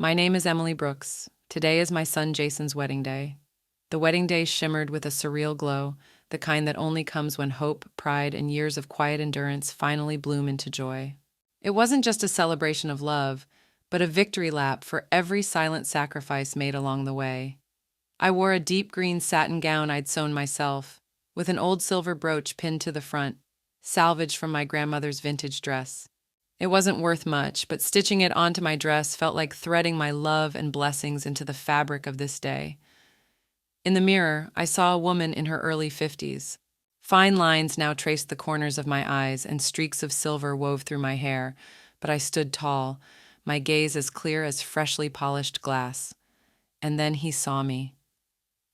My name is Emily Brooks. Today is my son Jason's wedding day. The wedding day shimmered with a surreal glow, the kind that only comes when hope, pride, and years of quiet endurance finally bloom into joy. It wasn't just a celebration of love, but a victory lap for every silent sacrifice made along the way. I wore a deep green satin gown I'd sewn myself, with an old silver brooch pinned to the front, salvaged from my grandmother's vintage dress. It wasn't worth much, but stitching it onto my dress felt like threading my love and blessings into the fabric of this day. In the mirror, I saw a woman in her early 50s. Fine lines now traced the corners of my eyes, and streaks of silver wove through my hair, but I stood tall, my gaze as clear as freshly polished glass. And then he saw me.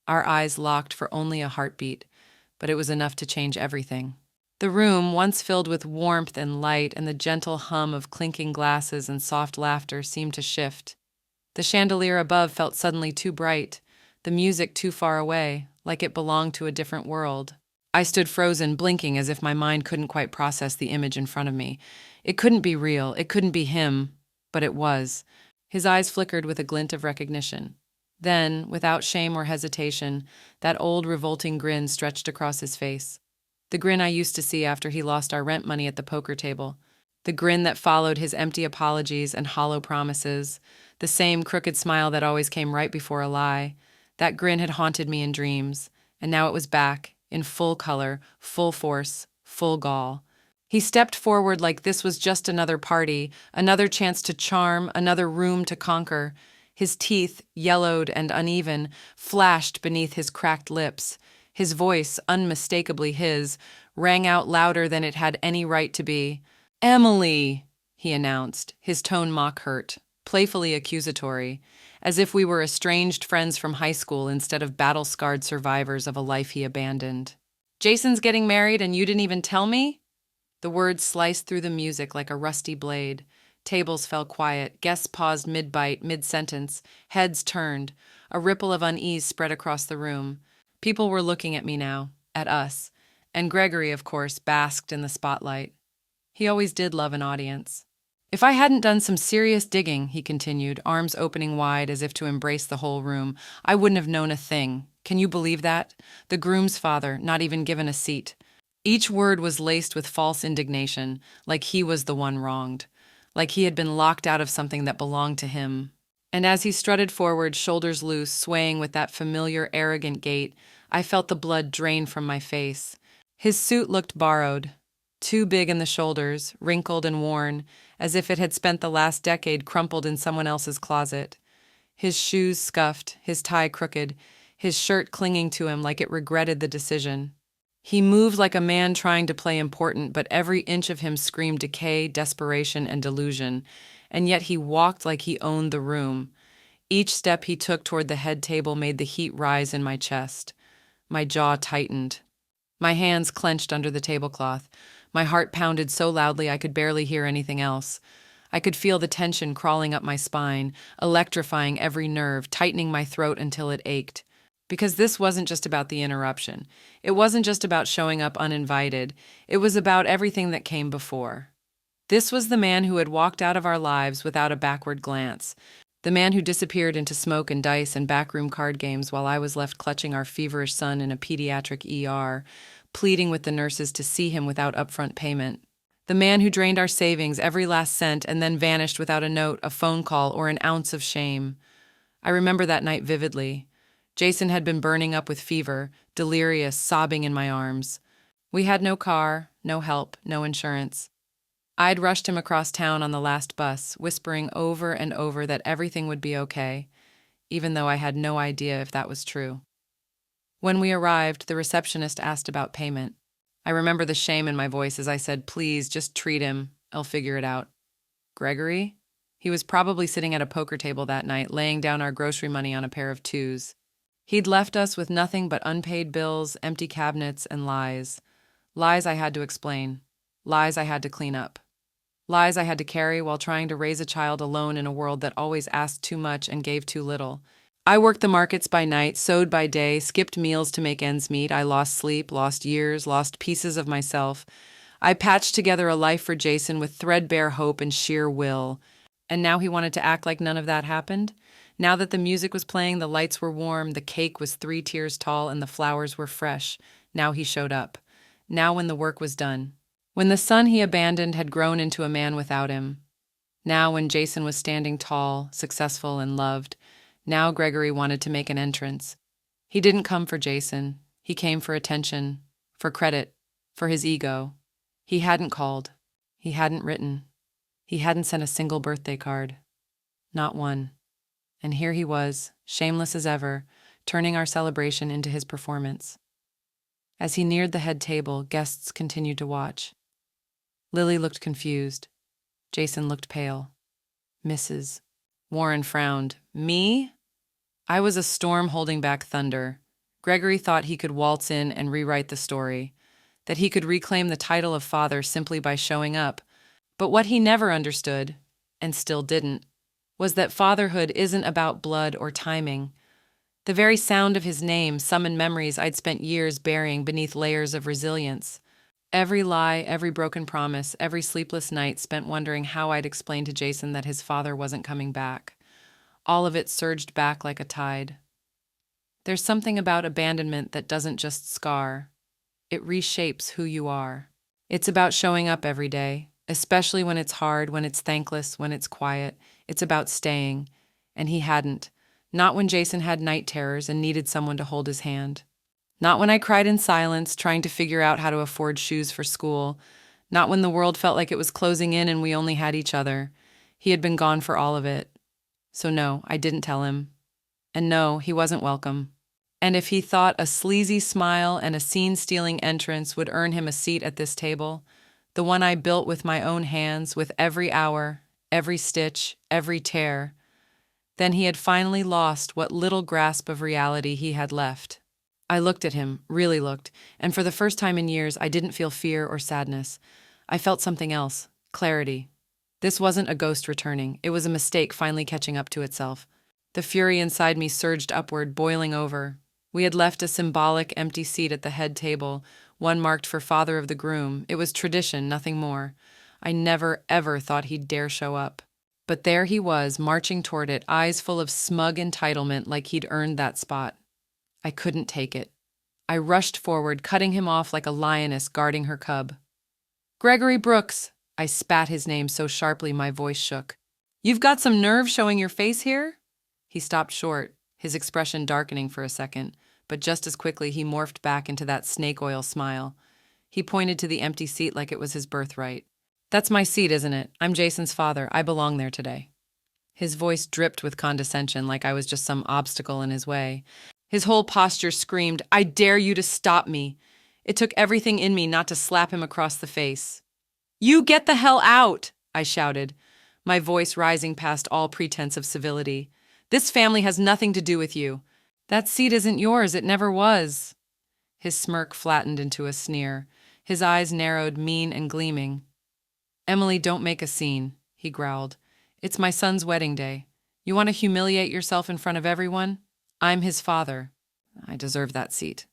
Our eyes locked for only a heartbeat, but it was enough to change everything. The room, once filled with warmth and light and the gentle hum of clinking glasses and soft laughter, seemed to shift. The chandelier above felt suddenly too bright, the music too far away, like it belonged to a different world. I stood frozen, blinking as if my mind couldn't quite process the image in front of me. It couldn't be real, it couldn't be him, but it was. His eyes flickered with a glint of recognition. Then, without shame or hesitation, that old revolting grin stretched across his face. The grin I used to see after he lost our rent money at the poker table. The grin that followed his empty apologies and hollow promises. The same crooked smile that always came right before a lie. That grin had haunted me in dreams, and now it was back, in full color, full force, full gall. He stepped forward like this was just another party, another chance to charm, another room to conquer. His teeth, yellowed and uneven, flashed beneath his cracked lips. His voice, unmistakably his, rang out louder than it had any right to be. "Emily," he announced, his tone mock-hurt, playfully accusatory, as if we were estranged friends from high school instead of battle-scarred survivors of a life he abandoned. "Jason's getting married and you didn't even tell me?" The words sliced through the music like a rusty blade. Tables fell quiet, guests paused mid-bite, mid-sentence, heads turned. A ripple of unease spread across the room. People were looking at me now, at us, and Gregory, of course, basked in the spotlight. He always did love an audience. "If I hadn't done some serious digging," he continued, arms opening wide as if to embrace the whole room, "I wouldn't have known a thing. Can you believe that? The groom's father, not even given a seat." Each word was laced with false indignation, like he was the one wronged, like he had been locked out of something that belonged to him. And as he strutted forward, shoulders loose, swaying with that familiar, arrogant gait, I felt the blood drain from my face. His suit looked borrowed, too big in the shoulders, wrinkled and worn, as if it had spent the last decade crumpled in someone else's closet. His shoes scuffed, his tie crooked, his shirt clinging to him like it regretted the decision. He moved like a man trying to play important, but every inch of him screamed decay, desperation, and delusion, and yet he walked like he owned the room. Each step he took toward the head table made the heat rise in my chest. My jaw tightened. My hands clenched under the tablecloth. My heart pounded so loudly I could barely hear anything else. I could feel the tension crawling up my spine, electrifying every nerve, tightening my throat until it ached. Because this wasn't just about the interruption. It wasn't just about showing up uninvited. It was about everything that came before. This was the man who had walked out of our lives without a backward glance. The man who disappeared into smoke and dice and backroom card games while I was left clutching our feverish son in a pediatric ER, pleading with the nurses to see him without upfront payment. The man who drained our savings, every last cent, and then vanished without a note, a phone call, or an ounce of shame. I remember that night vividly. Jason had been burning up with fever, delirious, sobbing in my arms. We had no car, no help, no insurance. I'd rushed him across town on the last bus, whispering over and over that everything would be okay, even though I had no idea if that was true. When we arrived, the receptionist asked about payment. I remember the shame in my voice as I said, "Please, just treat him. I'll figure it out." Gregory? He was probably sitting at a poker table that night, laying down our grocery money on a pair of twos. He'd left us with nothing but unpaid bills, empty cabinets, and lies. Lies I had to explain. Lies I had to clean up. Lies I had to carry while trying to raise a child alone in a world that always asked too much and gave too little. I worked the markets by night, sewed by day, skipped meals to make ends meet. I lost sleep, lost years, lost pieces of myself. I patched together a life for Jason with threadbare hope and sheer will. And now he wanted to act like none of that happened? Now that the music was playing, the lights were warm, the cake was 3 tiers tall, and the flowers were fresh, now he showed up. Now when the work was done. When the son he abandoned had grown into a man without him. Now when Jason was standing tall, successful, and loved. Now Gregory wanted to make an entrance. He didn't come for Jason. He came for attention, for credit, for his ego. He hadn't called. He hadn't written. He hadn't sent a single birthday card. Not one. And here he was, shameless as ever, turning our celebration into his performance. As he neared the head table, guests continued to watch. Lily looked confused. Jason looked pale. Mrs. Warren frowned. Me? I was a storm holding back thunder. Gregory thought he could waltz in and rewrite the story, that he could reclaim the title of father simply by showing up. But what he never understood, and still didn't, was that fatherhood isn't about blood or timing. The very sound of his name summoned memories I'd spent years burying beneath layers of resilience. Every lie, every broken promise, every sleepless night spent wondering how I'd explain to Jason that his father wasn't coming back. All of it surged back like a tide. There's something about abandonment that doesn't just scar. It reshapes who you are. It's about showing up every day, especially when it's hard, when it's thankless, when it's quiet. It's about staying. And he hadn't. Not when Jason had night terrors and needed someone to hold his hand. Not when I cried in silence, trying to figure out how to afford shoes for school. Not when the world felt like it was closing in and we only had each other. He had been gone for all of it. So no, I didn't tell him. And no, he wasn't welcome. And if he thought a sleazy smile and a scene-stealing entrance would earn him a seat at this table, the one I built with my own hands, with every hour, every stitch, every tear, then he had finally lost what little grasp of reality he had left. I looked at him, really looked, and for the first time in years, I didn't feel fear or sadness. I felt something else, clarity. This wasn't a ghost returning. It was a mistake finally catching up to itself. The fury inside me surged upward, boiling over. We had left a symbolic empty seat at the head table, one marked for father of the groom. It was tradition, nothing more. I never, ever thought he'd dare show up. But there he was, marching toward it, eyes full of smug entitlement like he'd earned that spot. I couldn't take it. I rushed forward, cutting him off like a lioness guarding her cub. "Gregory Brooks!" I spat his name so sharply my voice shook. "You've got some nerve showing your face here?" He stopped short, his expression darkening for a second, but just as quickly he morphed back into that snake oil smile. He pointed to the empty seat like it was his birthright. "That's my seat, isn't it? I'm Jason's father. I belong there today." His voice dripped with condescension like I was just some obstacle in his way. His whole posture screamed, "I dare you to stop me." It took everything in me not to slap him across the face. "You get the hell out!" I shouted, my voice rising past all pretense of civility. "This family has nothing to do with you. That seat isn't yours, it never was." His smirk flattened into a sneer. His eyes narrowed, mean and gleaming. "Emily, don't make a scene," he growled. "It's my son's wedding day. You want to humiliate yourself in front of everyone? I'm his father. I deserve that seat."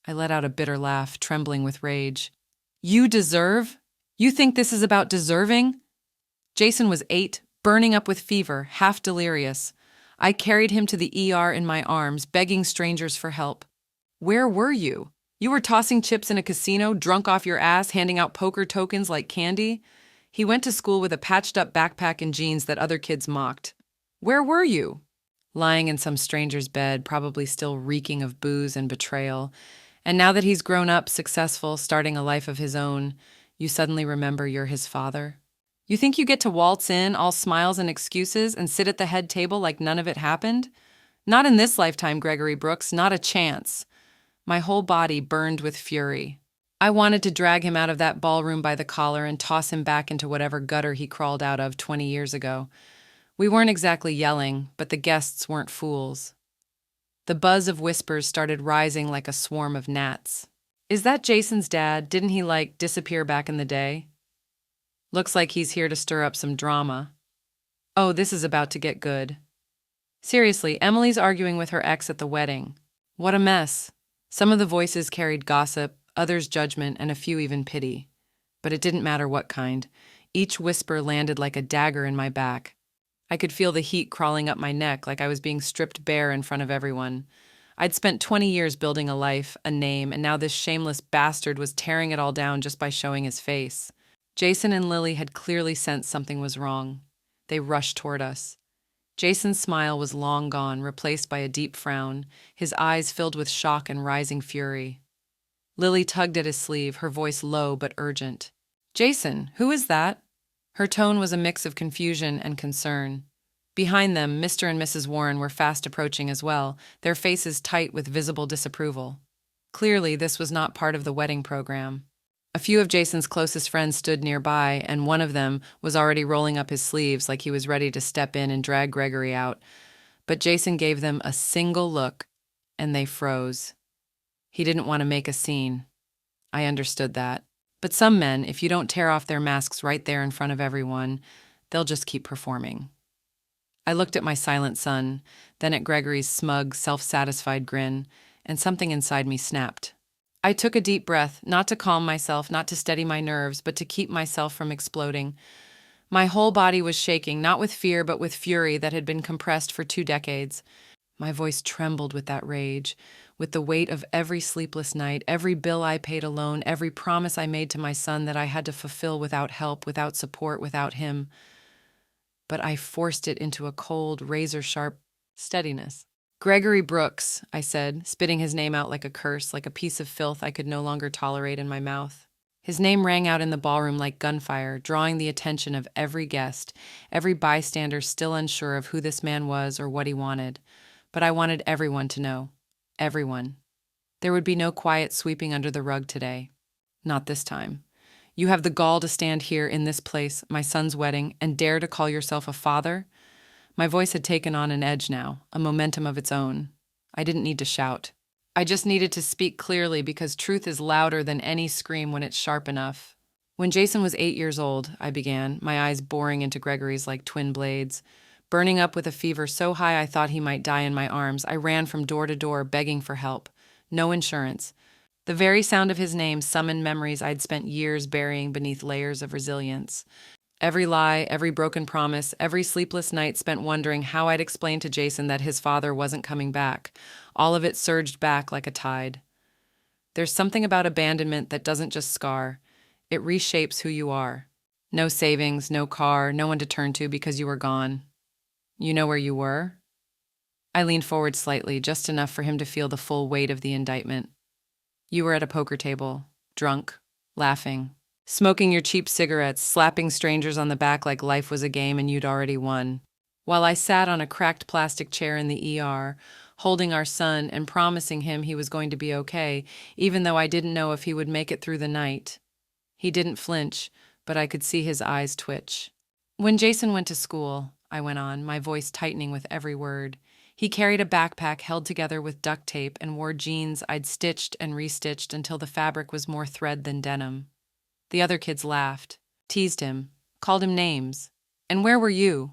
I let out a bitter laugh, trembling with rage. "You deserve? You think this is about deserving?" Jason was 8, burning up with fever, half delirious. I carried him to the ER in my arms, begging strangers for help. "Where were you? You were tossing chips in a casino, drunk off your ass, handing out poker tokens like candy?" He went to school with a patched-up backpack and jeans that other kids mocked. "Where were you?" Lying in some stranger's bed, probably still reeking of booze and betrayal. And now that he's grown up, successful, starting a life of his own, you suddenly remember you're his father? You think you get to waltz in, all smiles and excuses, and sit at the head table like none of it happened? Not in this lifetime, Gregory Brooks, not a chance. My whole body burned with fury. I wanted to drag him out of that ballroom by the collar and toss him back into whatever gutter he crawled out of 20 years ago. We weren't exactly yelling, but the guests weren't fools. The buzz of whispers started rising like a swarm of gnats. "Is that Jason's dad? Didn't he, disappear back in the day? Looks like he's here to stir up some drama. Oh, this is about to get good. Seriously, Emily's arguing with her ex at the wedding. What a mess." Some of the voices carried gossip, others judgment, and a few even pity. But it didn't matter what kind. Each whisper landed like a dagger in my back. I could feel the heat crawling up my neck like I was being stripped bare in front of everyone. I'd spent 20 years building a life, a name, and now this shameless bastard was tearing it all down just by showing his face. Jason and Lily had clearly sensed something was wrong. They rushed toward us. Jason's smile was long gone, replaced by a deep frown, his eyes filled with shock and rising fury. Lily tugged at his sleeve, her voice low but urgent. "Jason, who is that?" Her tone was a mix of confusion and concern. Behind them, Mr. and Mrs. Warren were fast approaching as well, their faces tight with visible disapproval. Clearly, this was not part of the wedding program. A few of Jason's closest friends stood nearby, and one of them was already rolling up his sleeves like he was ready to step in and drag Gregory out. But Jason gave them a single look, and they froze. He didn't want to make a scene. I understood that. But some men, if you don't tear off their masks right there in front of everyone, they'll just keep performing. I looked at my silent son, then at Gregory's smug, self-satisfied grin, and something inside me snapped. I took a deep breath, not to calm myself, not to steady my nerves, but to keep myself from exploding. My whole body was shaking, not with fear, but with fury that had been compressed for 2 decades. My voice trembled with that rage, with the weight of every sleepless night, every bill I paid alone, every promise I made to my son that I had to fulfill without help, without support, without him. But I forced it into a cold, razor-sharp steadiness. "Gregory Brooks," I said, spitting his name out like a curse, like a piece of filth I could no longer tolerate in my mouth. His name rang out in the ballroom like gunfire, drawing the attention of every guest, every bystander still unsure of who this man was or what he wanted. But I wanted everyone to know. Everyone. There would be no quiet sweeping under the rug today. Not this time. You have the gall to stand here in this place, my son's wedding, and dare to call yourself a father? My voice had taken on an edge now, a momentum of its own. I didn't need to shout. I just needed to speak clearly because truth is louder than any scream when it's sharp enough. When Jason was 8 years old, I began, my eyes boring into Gregory's like twin blades. Burning up with a fever so high I thought he might die in my arms, I ran from door to door begging for help. No insurance. The very sound of his name summoned memories I'd spent years burying beneath layers of resilience. Every lie, every broken promise, every sleepless night spent wondering how I'd explain to Jason that his father wasn't coming back. All of it surged back like a tide. There's something about abandonment that doesn't just scar. It reshapes who you are. No savings, no car, no one to turn to because you were gone. You know where you were? I leaned forward slightly, just enough for him to feel the full weight of the indictment. You were at a poker table, drunk, laughing, smoking your cheap cigarettes, slapping strangers on the back like life was a game and you'd already won. While I sat on a cracked plastic chair in the ER, holding our son and promising him he was going to be okay, even though I didn't know if he would make it through the night. He didn't flinch, but I could see his eyes twitch. When Jason went to school, I went on, my voice tightening with every word, he carried a backpack held together with duct tape and wore jeans I'd stitched and restitched until the fabric was more thread than denim. The other kids laughed, teased him, called him names. And where were you?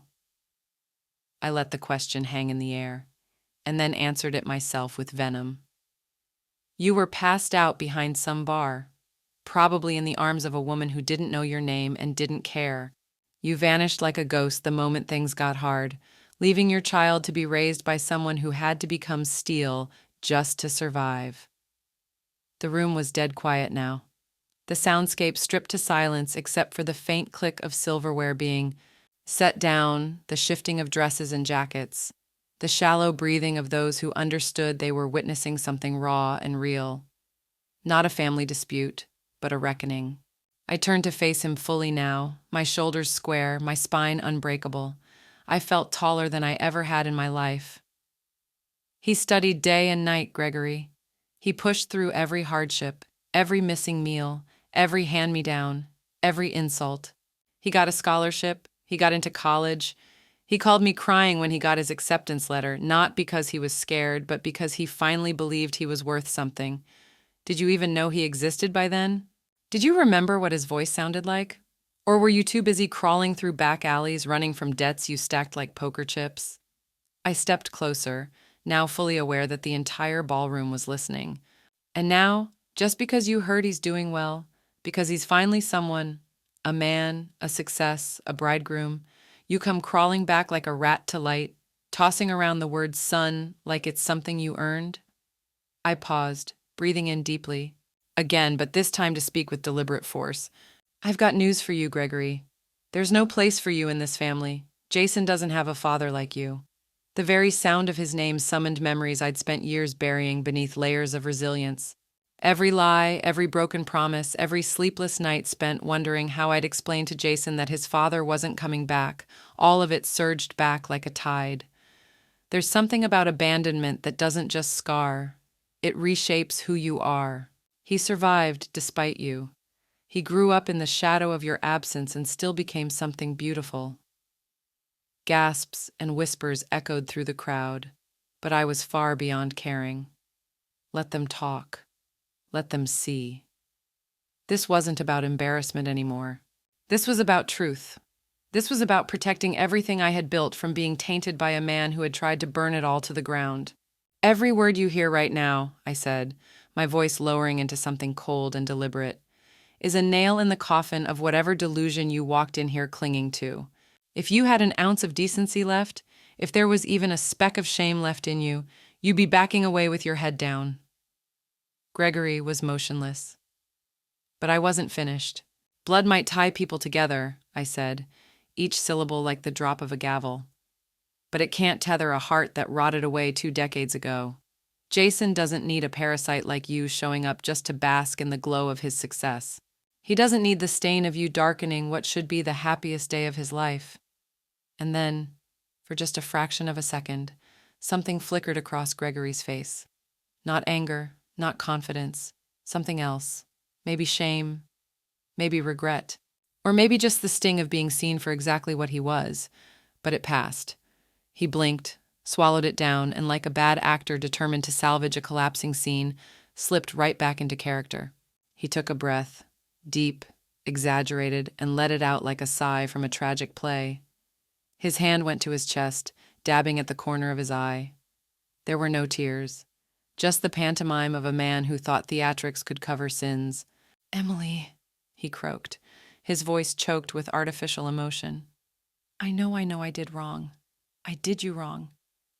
I let the question hang in the air, and then answered it myself with venom. You were passed out behind some bar, probably in the arms of a woman who didn't know your name and didn't care. You vanished like a ghost the moment things got hard, leaving your child to be raised by someone who had to become steel just to survive. The room was dead quiet now. The soundscape stripped to silence except for the faint click of silverware being set down, the shifting of dresses and jackets, the shallow breathing of those who understood they were witnessing something raw and real. Not a family dispute, but a reckoning. I turned to face him fully now, my shoulders square, my spine unbreakable. I felt taller than I ever had in my life. He studied day and night, Gregory. He pushed through every hardship, every missing meal, every hand-me-down, every insult. He got a scholarship. He got into college. He called me crying when he got his acceptance letter, not because he was scared, but because he finally believed he was worth something. Did you even know he existed by then? Did you remember what his voice sounded like? Or were you too busy crawling through back alleys, running from debts you stacked like poker chips? I stepped closer, now fully aware that the entire ballroom was listening. And now, just because you heard he's doing well, because he's finally someone, A man, a success, a bridegroom. You come crawling back like a rat to light, tossing around the word son like it's something you earned. I paused, breathing in deeply. Again, but this time to speak with deliberate force. I've got news for you, Gregory. There's no place for you in this family. Jason doesn't have a father like you. The very sound of his name summoned memories I'd spent years burying beneath layers of resilience. Every lie, every broken promise, every sleepless night spent wondering how I'd explain to Jason that his father wasn't coming back, all of it surged back like a tide. There's something about abandonment that doesn't just scar. It reshapes who you are. He survived despite you. He grew up in the shadow of your absence and still became something beautiful. Gasps and whispers echoed through the crowd, but I was far beyond caring. Let them talk. Let them see. This wasn't about embarrassment anymore. This was about truth. This was about protecting everything I had built from being tainted by a man who had tried to burn it all to the ground. Every word you hear right now, I said, my voice lowering into something cold and deliberate, is a nail in the coffin of whatever delusion you walked in here clinging to. If you had an ounce of decency left, if there was even a speck of shame left in you, you'd be backing away with your head down. Gregory was motionless. But I wasn't finished. Blood might tie people together, I said, each syllable like the drop of a gavel. But it can't tether a heart that rotted away 2 decades ago. Jason doesn't need a parasite like you showing up just to bask in the glow of his success. He doesn't need the stain of you darkening what should be the happiest day of his life. And then, for just a fraction of a second, something flickered across Gregory's face. Not anger, not confidence, something else. Maybe shame, maybe regret, or maybe just the sting of being seen for exactly what he was. But it passed. He blinked, swallowed it down, and like a bad actor determined to salvage a collapsing scene, slipped right back into character. He took a breath, deep, exaggerated, and let it out like a sigh from a tragic play. His hand went to his chest, dabbing at the corner of his eye. There were no tears, just the pantomime of a man who thought theatrics could cover sins. "Emily," he croaked, his voice choked with artificial emotion. I know I did wrong. I did you wrong.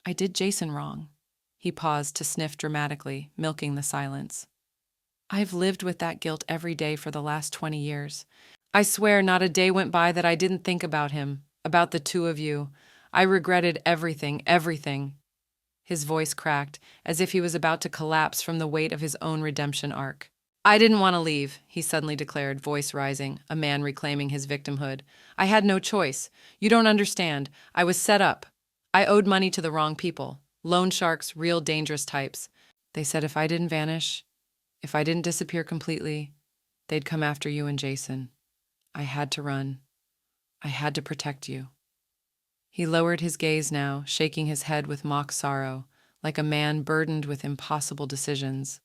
I did Jason wrong." He paused to sniff dramatically, milking the silence. "I've lived with that guilt every day for the last 20 years. I swear not a day went by that I didn't think about him, about the two of you. I regretted everything, everything." His voice cracked, as if he was about to collapse from the weight of his own redemption arc. "I didn't want to leave," he suddenly declared, voice rising, a man reclaiming his victimhood. "I had no choice. You don't understand. I was set up. I owed money to the wrong people. Loan sharks, real dangerous types. They said if I didn't vanish, if I didn't disappear completely, they'd come after you and Jason. I had to run. I had to protect you." He lowered his gaze now, shaking his head with mock sorrow, like a man burdened with impossible decisions.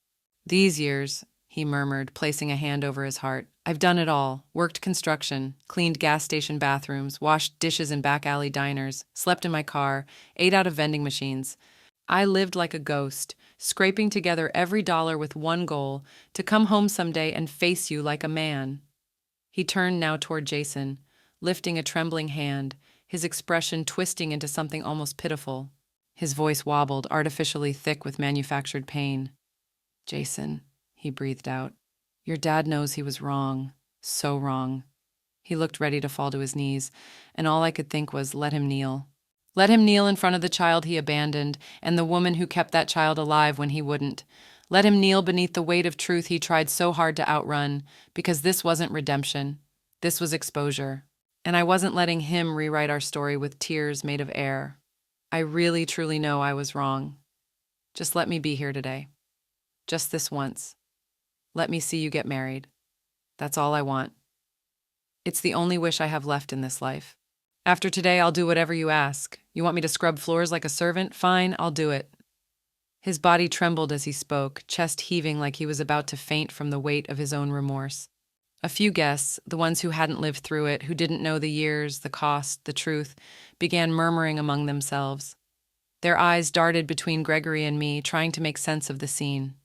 "These years," he murmured, placing a hand over his heart, "I've done it all. Worked construction, cleaned gas station bathrooms, washed dishes in back alley diners, slept in my car, ate out of vending machines. I lived like a ghost, scraping together every dollar with one goal, to come home someday and face you like a man." He turned now toward Jason, lifting a trembling hand, his expression twisting into something almost pitiful. His voice wobbled, artificially thick with manufactured pain. "Jason," he breathed out, "your dad knows he was wrong, so wrong." He looked ready to fall to his knees, and all I could think was, let him kneel. Let him kneel in front of the child he abandoned, and the woman who kept that child alive when he wouldn't. Let him kneel beneath the weight of truth he tried so hard to outrun, because this wasn't redemption. This was exposure. And I wasn't letting him rewrite our story with tears made of air. I really, truly know I was wrong. Just let me be here today. Just this once. Let me see you get married. That's all I want. It's the only wish I have left in this life. After today, I'll do whatever you ask. You want me to scrub floors like a servant? Fine, I'll do it." His body trembled as he spoke, chest heaving like he was about to faint from the weight of his own remorse. A few guests, the ones who hadn't lived through it, who didn't know the years, the cost, the truth, began murmuring among themselves. Their eyes darted between Gregory and me, trying to make sense of the scene.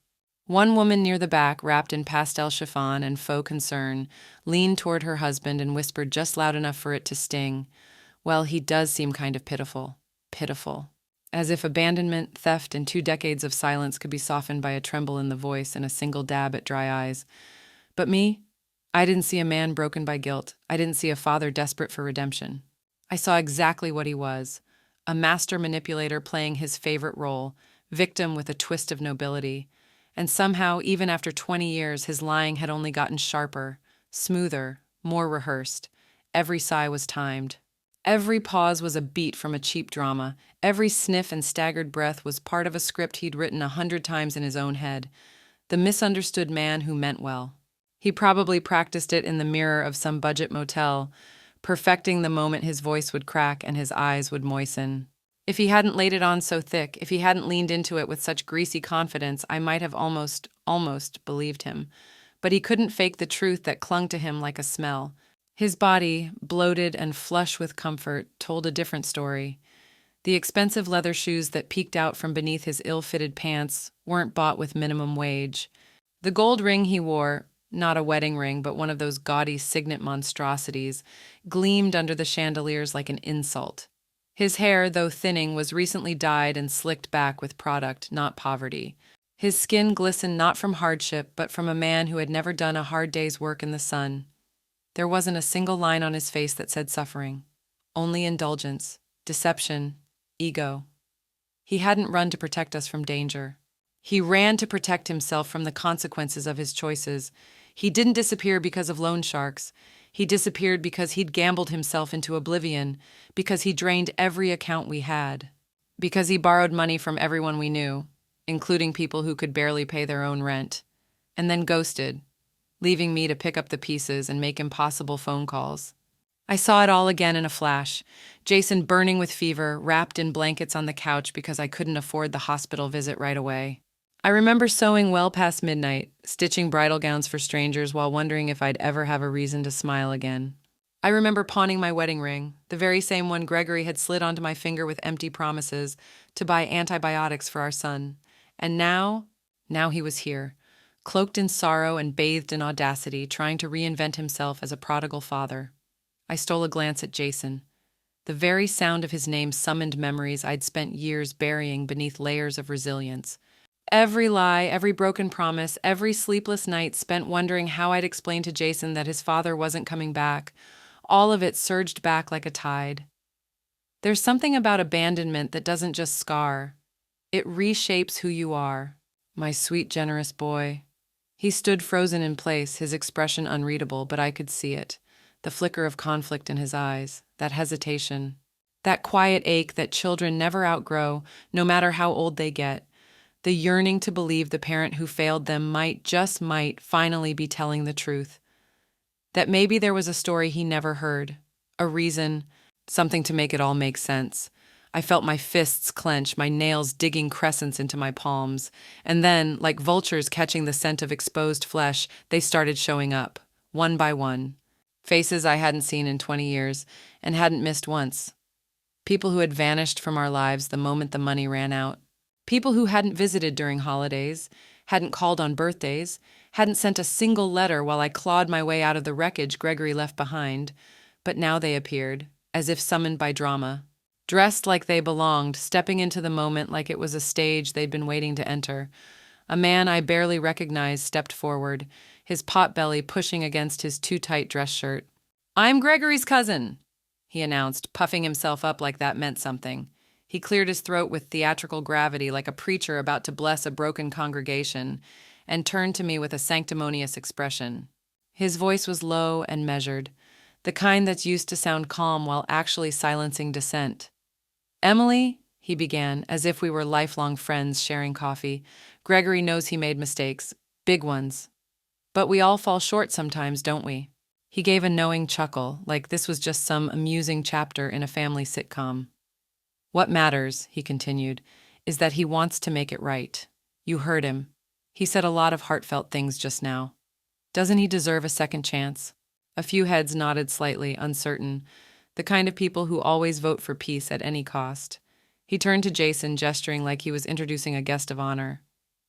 One woman near the back, wrapped in pastel chiffon and faux concern, leaned toward her husband and whispered just loud enough for it to sting, "Well, he does seem kind of pitiful. Pitiful." As if abandonment, theft, and 2 decades of silence could be softened by a tremble in the voice and a single dab at dry eyes. But me? I didn't see a man broken by guilt. I didn't see a father desperate for redemption. I saw exactly what he was: a master manipulator playing his favorite role, victim with a twist of nobility. And somehow, even after 20 years, his lying had only gotten sharper, smoother, more rehearsed. Every sigh was timed. Every pause was a beat from a cheap drama. Every sniff and staggered breath was part of a script he'd written 100 times in his own head. The misunderstood man who meant well. He probably practiced it in the mirror of some budget motel, perfecting the moment his voice would crack and his eyes would moisten. If he hadn't laid it on so thick, if he hadn't leaned into it with such greasy confidence, I might have almost believed him. But he couldn't fake the truth that clung to him like a smell. His body, bloated and flush with comfort, told a different story. The expensive leather shoes that peeked out from beneath his ill-fitted pants weren't bought with minimum wage. The gold ring he wore, not a wedding ring, but one of those gaudy signet monstrosities, gleamed under the chandeliers like an insult. His hair, though thinning, was recently dyed and slicked back with product, not poverty. His skin glistened not from hardship, but from a man who had never done a hard day's work in the sun. There wasn't a single line on his face that said suffering. Only indulgence, deception, ego. He hadn't run to protect us from danger. He ran to protect himself from the consequences of his choices. He didn't disappear because of loan sharks. He disappeared because he'd gambled himself into oblivion, because he drained every account we had, because he borrowed money from everyone we knew, including people who could barely pay their own rent, and then ghosted, leaving me to pick up the pieces and make impossible phone calls. I saw it all again in a flash. Jason burning with fever, wrapped in blankets on the couch because I couldn't afford the hospital visit right away. I remember sewing well past midnight, stitching bridal gowns for strangers while wondering if I'd ever have a reason to smile again. I remember pawning my wedding ring, the very same one Gregory had slid onto my finger with empty promises, to buy antibiotics for our son. And now he was here, cloaked in sorrow and bathed in audacity, trying to reinvent himself as a prodigal father. I stole a glance at Jason. The very sound of his name summoned memories I'd spent years burying beneath layers of resilience. Every lie, every broken promise, every sleepless night spent wondering how I'd explain to Jason that his father wasn't coming back. All of it surged back like a tide. There's something about abandonment that doesn't just scar. It reshapes who you are. My sweet, generous boy. He stood frozen in place, his expression unreadable, but I could see it. The flicker of conflict in his eyes, that hesitation, that quiet ache that children never outgrow, no matter how old they get. The yearning to believe the parent who failed them just might, finally be telling the truth. That maybe there was a story he never heard, a reason, something to make it all make sense. I felt my fists clench, my nails digging crescents into my palms, and then, like vultures catching the scent of exposed flesh, they started showing up, one by one. Faces I hadn't seen in 20 years and hadn't missed once. People who had vanished from our lives the moment the money ran out. People who hadn't visited during holidays, hadn't called on birthdays, hadn't sent a single letter while I clawed my way out of the wreckage Gregory left behind. But now they appeared, as if summoned by drama. Dressed like they belonged, stepping into the moment like it was a stage they'd been waiting to enter. A man I barely recognized stepped forward, his potbelly pushing against his too-tight dress shirt. "I'm Gregory's cousin," he announced, puffing himself up like that meant something. He cleared his throat with theatrical gravity like a preacher about to bless a broken congregation, and turned to me with a sanctimonious expression. His voice was low and measured, the kind that's used to sound calm while actually silencing dissent. "Emily," he began, as if we were lifelong friends sharing coffee, "Gregory knows he made mistakes, big ones. But we all fall short sometimes, don't we?" He gave a knowing chuckle, like this was just some amusing chapter in a family sitcom. "What matters," he continued, "is that he wants to make it right. You heard him. He said a lot of heartfelt things just now. Doesn't he deserve a second chance?" A few heads nodded slightly, uncertain, the kind of people who always vote for peace at any cost. He turned to Jason, gesturing like he was introducing a guest of honor.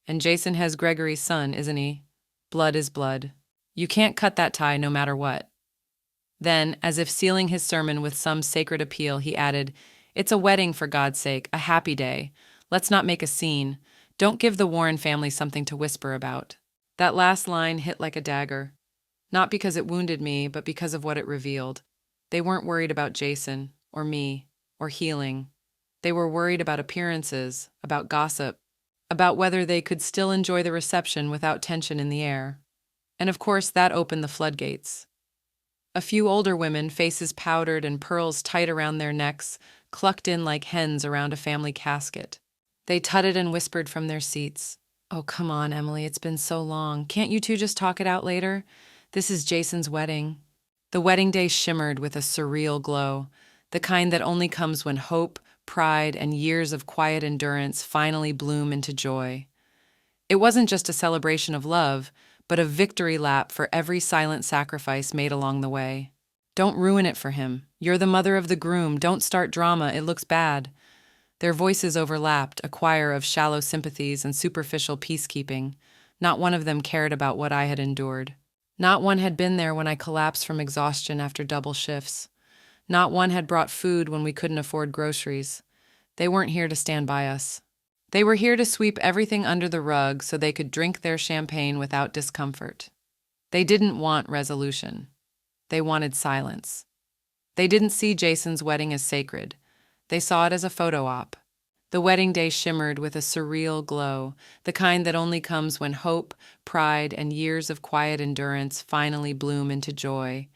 And Jason has Gregory's son, isn't he? Blood is blood. You can't cut that tie no matter what. Then, as if sealing his sermon with some sacred appeal, he added, "It's a wedding, for God's sake, a happy day. Let's not make a scene. Don't give the Warren family something to whisper about." That last line hit like a dagger. Not because it wounded me, but because of what it revealed. They weren't worried about Jason, or me, or healing. They were worried about appearances, about gossip, about whether they could still enjoy the reception without tension in the air. And of course, that opened the floodgates. A few older women, faces powdered and pearls tight around their necks, clucked in like hens around a family casket. They tutted and whispered from their seats. "Oh, come on, Emily, it's been so long. Can't you two just talk it out later? This is Jason's wedding." The wedding day shimmered with a surreal glow, the kind that only comes when hope, pride, and years of quiet endurance finally bloom into joy. It wasn't just a celebration of love, but a victory lap for every silent sacrifice made along the way. "Don't ruin it for him. You're the mother of the groom. Don't start drama. It looks bad." Their voices overlapped, a choir of shallow sympathies and superficial peacekeeping. Not one of them cared about what I had endured. Not one had been there when I collapsed from exhaustion after double shifts. Not one had brought food when we couldn't afford groceries. They weren't here to stand by us. They were here to sweep everything under the rug so they could drink their champagne without discomfort. They didn't want resolution. They wanted silence. They didn't see Jason's wedding as sacred. They saw it as a photo op. The wedding day shimmered with a surreal glow, the kind that only comes when hope, pride, and years of quiet endurance finally bloom into joy.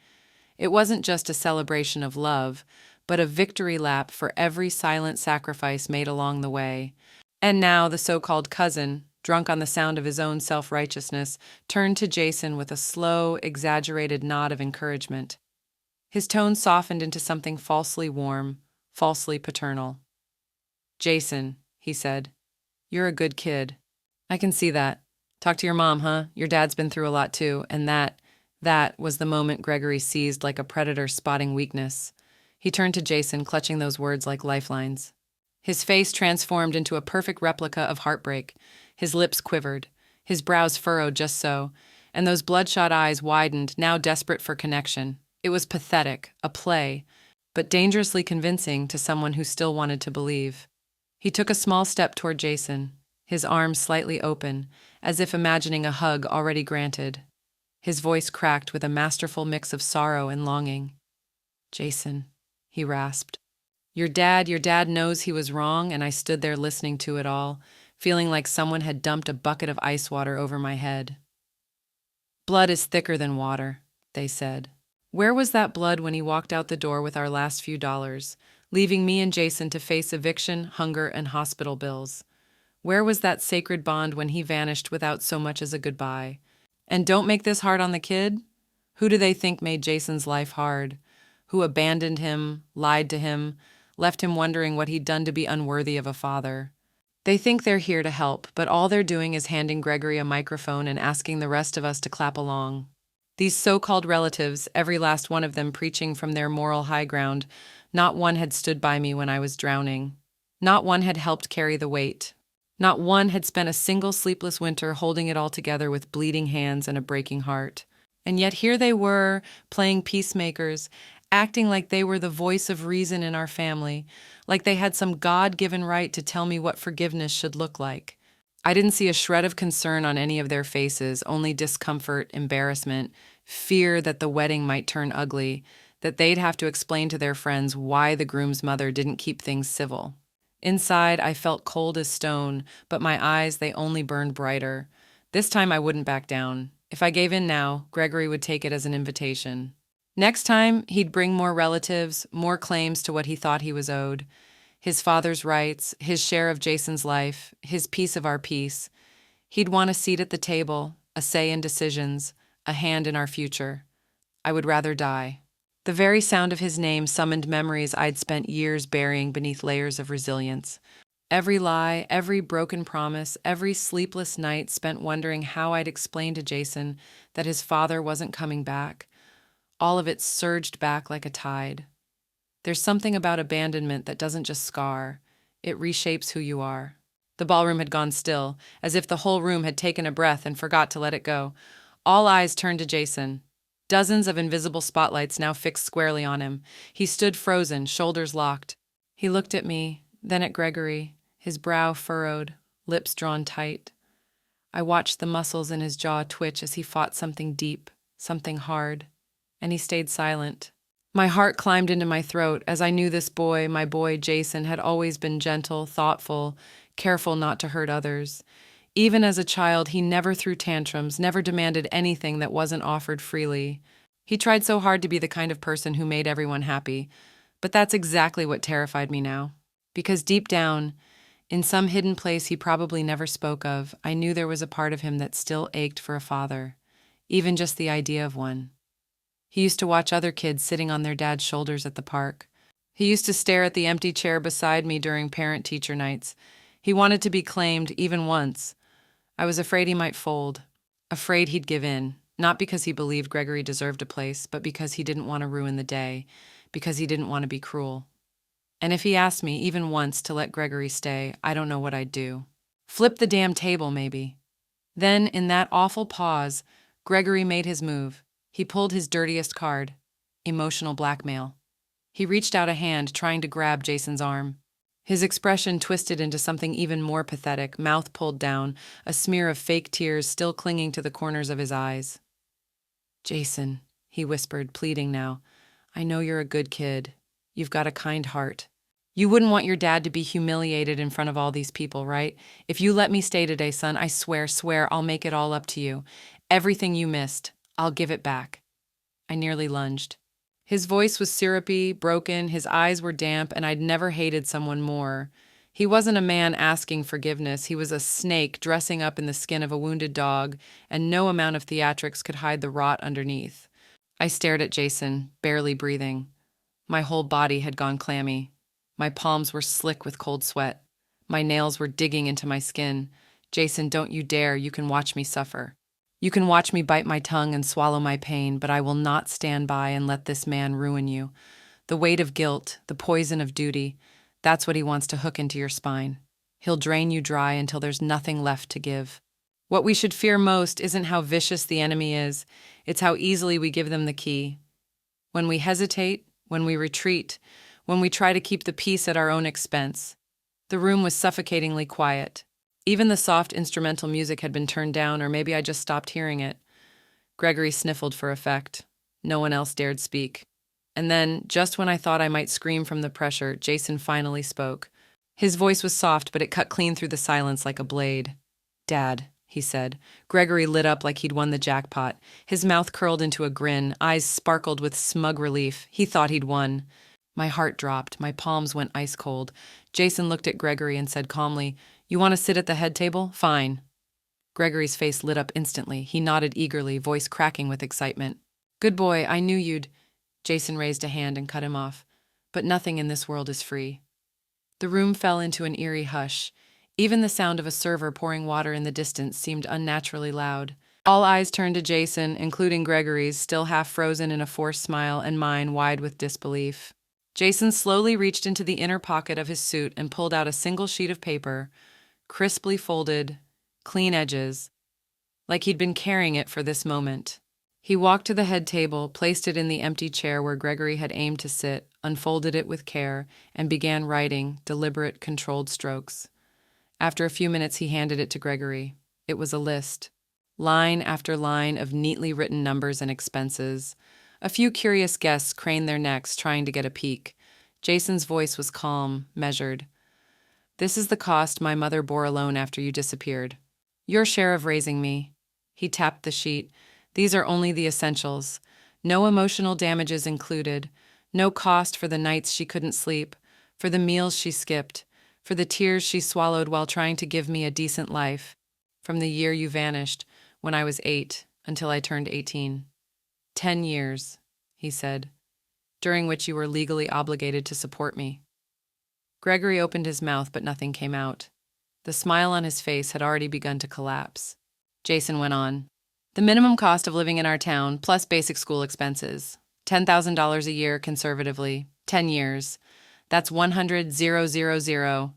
It wasn't just a celebration of love, but a victory lap for every silent sacrifice made along the way. And now the so-called cousin, drunk on the sound of his own self-righteousness, turned to Jason with a slow, exaggerated nod of encouragement. His tone softened into something falsely warm, falsely paternal. "Jason," he said, "you're a good kid. I can see that. Talk to your mom, huh? Your dad's been through a lot too." And that was the moment Gregory seized like a predator spotting weakness. He turned to Jason, clutching those words like lifelines. His face transformed into a perfect replica of heartbreak. His lips quivered, his brows furrowed just so, and those bloodshot eyes widened, now desperate for connection. It was pathetic, a play, but dangerously convincing to someone who still wanted to believe. He took a small step toward Jason, his arms slightly open, as if imagining a hug already granted. His voice cracked with a masterful mix of sorrow and longing. "Jason," he rasped. Your dad knows he was wrong," and I stood there listening to it all, feeling like someone had dumped a bucket of ice water over my head. "Blood is thicker than water," they said. Where was that blood when he walked out the door with our last few dollars, leaving me and Jason to face eviction, hunger, and hospital bills? Where was that sacred bond when he vanished without so much as a goodbye? And don't make this hard on the kid? Who do they think made Jason's life hard? Who abandoned him, lied to him, left him wondering what he'd done to be unworthy of a father? They think they're here to help, but all they're doing is handing Gregory a microphone and asking the rest of us to clap along. These so-called relatives, every last one of them preaching from their moral high ground, not one had stood by me when I was drowning. Not one had helped carry the weight. Not one had spent a single sleepless winter holding it all together with bleeding hands and a breaking heart. And yet here they were, playing peacemakers, acting like they were the voice of reason in our family, like they had some God-given right to tell me what forgiveness should look like. I didn't see a shred of concern on any of their faces, only discomfort, embarrassment, fear that the wedding might turn ugly, that they'd have to explain to their friends why the groom's mother didn't keep things civil. Inside, I felt cold as stone, but my eyes, they only burned brighter. This time I wouldn't back down. If I gave in now, Gregory would take it as an invitation. Next time, he'd bring more relatives, more claims to what he thought he was owed. His father's rights, his share of Jason's life, his piece of our peace. He'd want a seat at the table, a say in decisions, a hand in our future. I would rather die. The very sound of his name summoned memories I'd spent years burying beneath layers of resilience. Every lie, every broken promise, every sleepless night spent wondering how I'd explain to Jason that his father wasn't coming back. All of it surged back like a tide. There's something about abandonment that doesn't just scar, it reshapes who you are. The ballroom had gone still, as if the whole room had taken a breath and forgot to let it go. All eyes turned to Jason. Dozens of invisible spotlights now fixed squarely on him. He stood frozen, shoulders locked. He looked at me, then at Gregory, his brow furrowed, lips drawn tight. I watched the muscles in his jaw twitch as he fought something deep, something hard, and he stayed silent. My heart climbed into my throat as I knew this boy, my boy Jason, had always been gentle, thoughtful, careful not to hurt others. Even as a child, he never threw tantrums, never demanded anything that wasn't offered freely. He tried so hard to be the kind of person who made everyone happy, but that's exactly what terrified me now. Because deep down, in some hidden place he probably never spoke of, I knew there was a part of him that still ached for a father, even just the idea of one. He used to watch other kids sitting on their dad's shoulders at the park. He used to stare at the empty chair beside me during parent-teacher nights. He wanted to be claimed, even once. I was afraid he might fold, afraid he'd give in, not because he believed Gregory deserved a place, but because he didn't want to ruin the day, because he didn't want to be cruel. And if he asked me, even once, to let Gregory stay, I don't know what I'd do. Flip the damn table, maybe. Then, in that awful pause, Gregory made his move. He pulled his dirtiest card, emotional blackmail. He reached out a hand, trying to grab Jason's arm. His expression twisted into something even more pathetic, mouth pulled down, a smear of fake tears still clinging to the corners of his eyes. "Jason," he whispered, pleading now, "I know you're a good kid. You've got a kind heart. You wouldn't want your dad to be humiliated in front of all these people, right? If you let me stay today, son, I swear, I'll make it all up to you. Everything you missed, I'll give it back." I nearly lunged. His voice was syrupy, broken, his eyes were damp, and I'd never hated someone more. He wasn't a man asking forgiveness. He was a snake dressing up in the skin of a wounded dog, and no amount of theatrics could hide the rot underneath. I stared at Jason, barely breathing. My whole body had gone clammy. My palms were slick with cold sweat. My nails were digging into my skin. "Jason, don't you dare. You can watch me suffer. You can watch me bite my tongue and swallow my pain, but I will not stand by and let this man ruin you. The weight of guilt, the poison of duty, that's what he wants to hook into your spine. He'll drain you dry until there's nothing left to give. What we should fear most isn't how vicious the enemy is, it's how easily we give them the key. When we hesitate, when we retreat, when we try to keep the peace at our own expense." The room was suffocatingly quiet. Even the soft instrumental music had been turned down, or maybe I just stopped hearing it. Gregory sniffled for effect. No one else dared speak. And then, just when I thought I might scream from the pressure, Jason finally spoke. His voice was soft, but it cut clean through the silence like a blade. "Dad," he said. Gregory lit up like he'd won the jackpot. His mouth curled into a grin, eyes sparkled with smug relief. He thought he'd won. My heart dropped. My palms went ice cold. Jason looked at Gregory and said calmly, "You want to sit at the head table? Fine." Gregory's face lit up instantly. He nodded eagerly, voice cracking with excitement. "Good boy, I knew you'd—" Jason raised a hand and cut him off. "But nothing in this world is free." The room fell into an eerie hush. Even the sound of a server pouring water in the distance seemed unnaturally loud. All eyes turned to Jason, including Gregory's, still half frozen in a forced smile, and mine wide with disbelief. Jason slowly reached into the inner pocket of his suit and pulled out a single sheet of paper, crisply folded, clean edges, like he'd been carrying it for this moment. He walked to the head table, placed it in the empty chair where Gregory had aimed to sit, unfolded it with care, and began writing deliberate, controlled strokes. After a few minutes, he handed it to Gregory. It was a list, line after line of neatly written numbers and expenses. A few curious guests craned their necks, trying to get a peek. Jason's voice was calm, measured. "This is the cost my mother bore alone after you disappeared. Your share of raising me." He tapped the sheet. "These are only the essentials. No emotional damages included. No cost for the nights she couldn't sleep, for the meals she skipped, for the tears she swallowed while trying to give me a decent life. From the year you vanished, when I was 8, until I turned 18. 10 years, he said, during which you were legally obligated to support me." Gregory opened his mouth, but nothing came out. The smile on his face had already begun to collapse. Jason went on. "The minimum cost of living in our town, plus basic school expenses. $10,000 a year conservatively. 10 years. That's 100,000.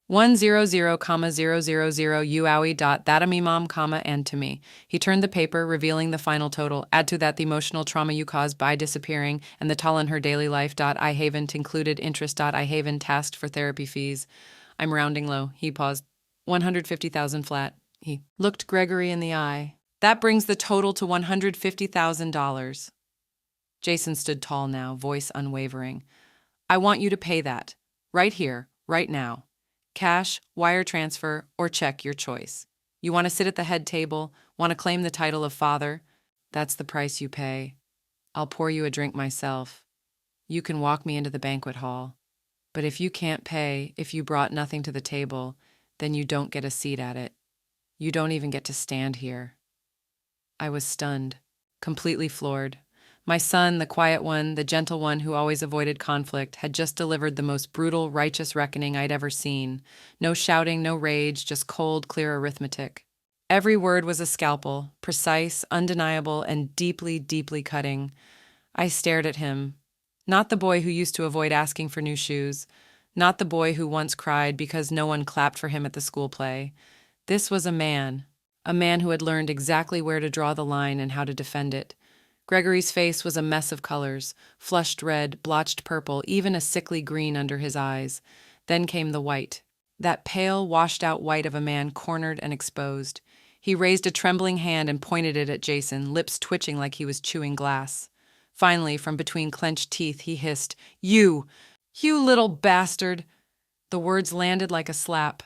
100,000 uawi dot that a me mom, and to me. He turned the paper, revealing the final total. Add to that the emotional trauma you caused by disappearing, and the toll in her daily life. I haven't included interest. I haven't tasked for therapy fees. I'm rounding low. He paused. 150,000 flat. He looked Gregory in the eye. That brings the total to $150,000. Jason stood tall now, voice unwavering. I want you to pay that. Right here, right now. Cash, wire transfer, or check, your choice. You want to sit at the head table, want to claim the title of father? That's the price you pay. I'll pour you a drink myself. You can walk me into the banquet hall. But if you can't pay, if you brought nothing to the table, then you don't get a seat at it. You don't even get to stand here. I was stunned, completely floored. My son, the quiet one, the gentle one who always avoided conflict, had just delivered the most brutal, righteous reckoning I'd ever seen. No shouting, no rage, just cold, clear arithmetic. Every word was a scalpel, precise, undeniable, and deeply, deeply cutting. I stared at him. Not the boy who used to avoid asking for new shoes. Not the boy who once cried because no one clapped for him at the school play. This was a man who had learned exactly where to draw the line and how to defend it. Gregory's face was a mess of colors, flushed red, blotched purple, even a sickly green under his eyes. Then came the white, that pale, washed-out white of a man cornered and exposed. He raised a trembling hand and pointed it at Jason, lips twitching like he was chewing glass. Finally, from between clenched teeth, he hissed, You little bastard! The words landed like a slap.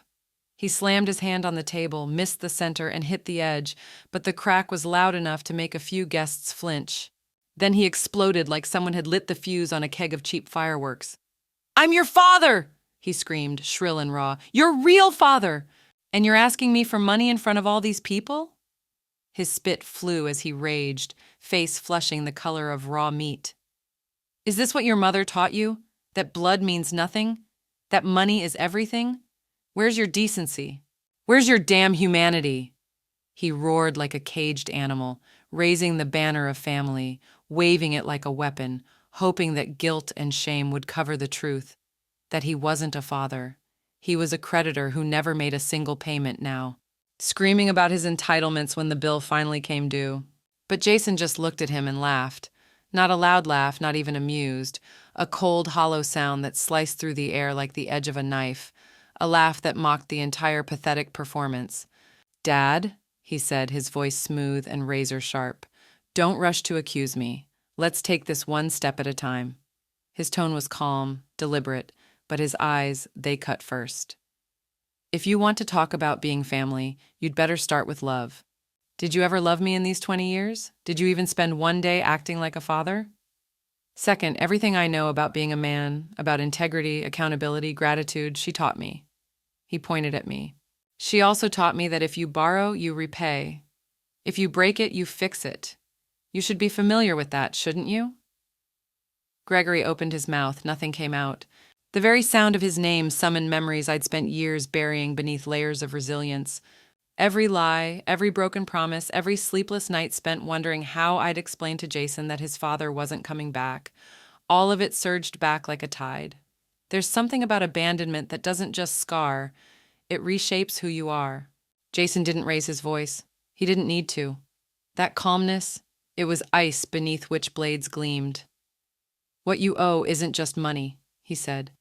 He slammed his hand on the table, missed the center, and hit the edge, but the crack was loud enough to make a few guests flinch. Then he exploded like someone had lit the fuse on a keg of cheap fireworks. I'm your father! He screamed, shrill and raw. Your real father! And you're asking me for money in front of all these people? His spit flew as he raged, face flushing the color of raw meat. Is this what your mother taught you? That blood means nothing? That money is everything? Where's your decency? Where's your damn humanity? He roared like a caged animal, raising the banner of family, waving it like a weapon, hoping that guilt and shame would cover the truth, that he wasn't a father. He was a creditor who never made a single payment now, screaming about his entitlements when the bill finally came due. But Jason just looked at him and laughed. Not a loud laugh, not even amused, a cold, hollow sound that sliced through the air like the edge of a knife. A laugh that mocked the entire pathetic performance. Dad, he said, his voice smooth and razor-sharp, don't rush to accuse me. Let's take this one step at a time. His tone was calm, deliberate, but his eyes, they cut first. If you want to talk about being family, you'd better start with love. Did you ever love me in these 20 years? Did you even spend one day acting like a father? Second, everything I know about being a man, about integrity, accountability, gratitude, she taught me. He pointed at me. She also taught me that if you borrow, you repay. If you break it, you fix it. You should be familiar with that, shouldn't you? Gregory opened his mouth. Nothing came out. The very sound of his name summoned memories I'd spent years burying beneath layers of resilience. Every lie, every broken promise, every sleepless night spent wondering how I'd explain to Jason that his father wasn't coming back. All of it surged back like a tide. There's something about abandonment that doesn't just scar, it reshapes who you are. Jason didn't raise his voice. He didn't need to. That calmness, it was ice beneath which blades gleamed. What you owe isn't just money, he said.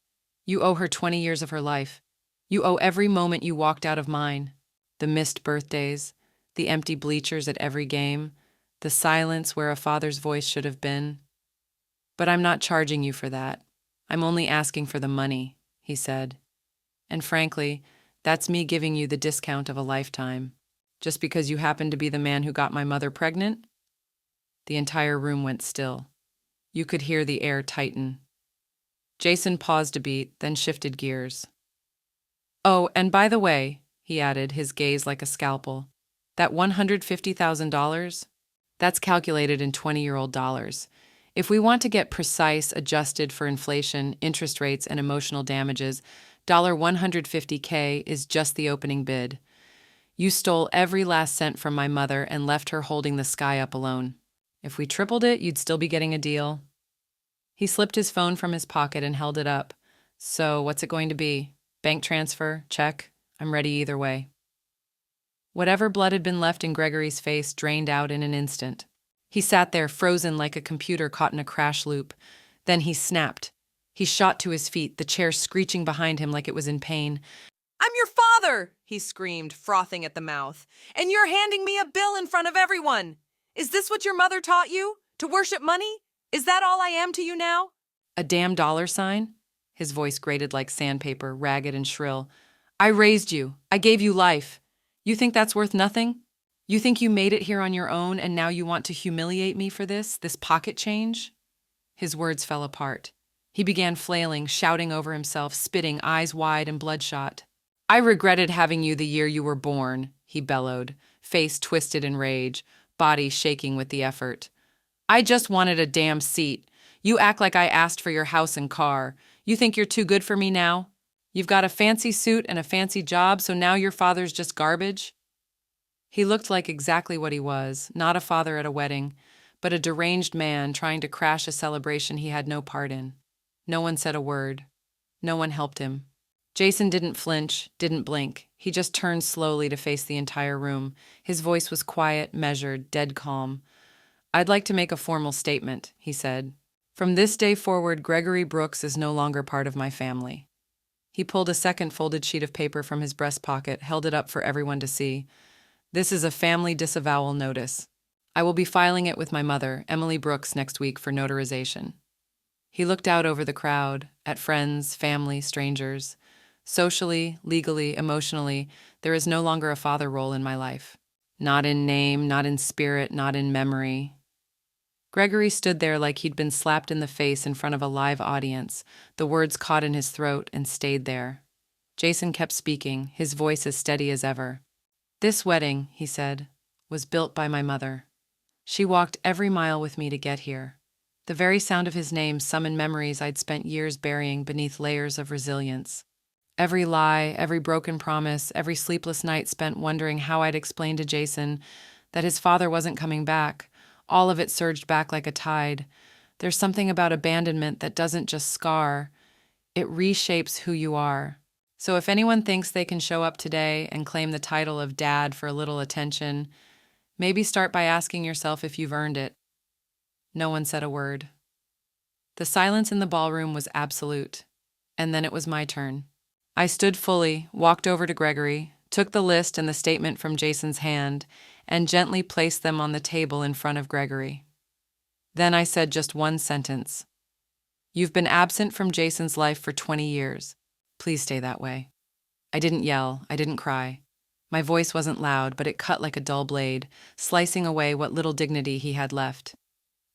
You owe her 20 years of her life. You owe every moment you walked out of mine. The missed birthdays, the empty bleachers at every game, the silence where a father's voice should have been. But I'm not charging you for that. I'm only asking for the money, he said. And frankly, that's me giving you the discount of a lifetime. Just because you happen to be the man who got my mother pregnant? The entire room went still. You could hear the air tighten. Jason paused a beat, then shifted gears. Oh, and by the way, he added, his gaze like a scalpel, that $150,000, that's calculated in 20-year-old dollars. If we want to get precise, adjusted for inflation, interest rates, and emotional damages, $150K is just the opening bid. You stole every last cent from my mother and left her holding the sky up alone. If we tripled it, you'd still be getting a deal. He slipped his phone from his pocket and held it up. So, what's it going to be? Bank transfer, check. I'm ready either way. Whatever blood had been left in Gregory's face drained out in an instant. He sat there, frozen like a computer caught in a crash loop. Then he snapped. He shot to his feet, the chair screeching behind him like it was in pain. "I'm your father!" he screamed, frothing at the mouth. "And you're handing me a bill in front of everyone! Is this what your mother taught you? To worship money? Is that all I am to you now?" "A damn dollar sign?" His voice grated like sandpaper, ragged and shrill. "I raised you. I gave you life. You think that's worth nothing? You think you made it here on your own and now you want to humiliate me for this pocket change?" His words fell apart. He began flailing, shouting over himself, spitting, eyes wide and bloodshot. "I regretted having you the year you were born," he bellowed, face twisted in rage, body shaking with the effort. "I just wanted a damn seat. You act like I asked for your house and car. You think you're too good for me now? You've got a fancy suit and a fancy job, so now your father's just garbage?" He looked like exactly what he was, not a father at a wedding, but a deranged man trying to crash a celebration he had no part in. No one said a word. No one helped him. Jason didn't flinch, didn't blink. He just turned slowly to face the entire room. His voice was quiet, measured, dead calm. "I'd like to make a formal statement," he said. "From this day forward, Gregory Brooks is no longer part of my family." He pulled a second folded sheet of paper from his breast pocket, held it up for everyone to see. "This is a family disavowal notice. I will be filing it with my mother, Emily Brooks, next week for notarization." He looked out over the crowd, at friends, family, strangers. "Socially, legally, emotionally, there is no longer a father role in my life. Not in name, not in spirit, not in memory." Gregory stood there like he'd been slapped in the face in front of a live audience, the words caught in his throat and stayed there. Jason kept speaking, his voice as steady as ever. "This wedding," he said, "was built by my mother. She walked every mile with me to get here. The very sound of his name summoned memories I'd spent years burying beneath layers of resilience. Every lie, every broken promise, every sleepless night spent wondering how I'd explain to Jason that his father wasn't coming back. All of it surged back like a tide. There's something about abandonment that doesn't just scar, it reshapes who you are. So if anyone thinks they can show up today and claim the title of dad for a little attention, maybe start by asking yourself if you've earned it." No one said a word. The silence in the ballroom was absolute. And then it was my turn. I stood fully, walked over to Gregory, took the list and the statement from Jason's hand, and gently placed them on the table in front of Gregory. Then I said just one sentence. "You've been absent from Jason's life for 20 years. Please stay that way." I didn't yell, I didn't cry. My voice wasn't loud, but it cut like a dull blade, slicing away what little dignity he had left.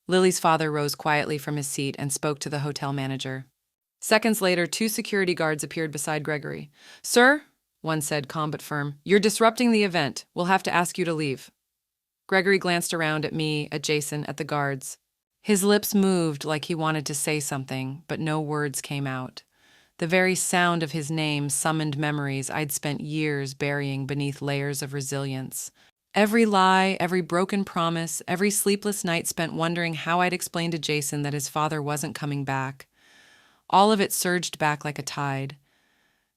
Lily's father rose quietly from his seat and spoke to the hotel manager. Seconds later, 2 security guards appeared beside Gregory. "Sir," one said, calm but firm, "you're disrupting the event. We'll have to ask you to leave." Gregory glanced around at me, at Jason, at the guards. His lips moved like he wanted to say something, but no words came out. The very sound of his name summoned memories I'd spent years burying beneath layers of resilience. Every lie, every broken promise, every sleepless night spent wondering how I'd explain to Jason that his father wasn't coming back. All of it surged back like a tide.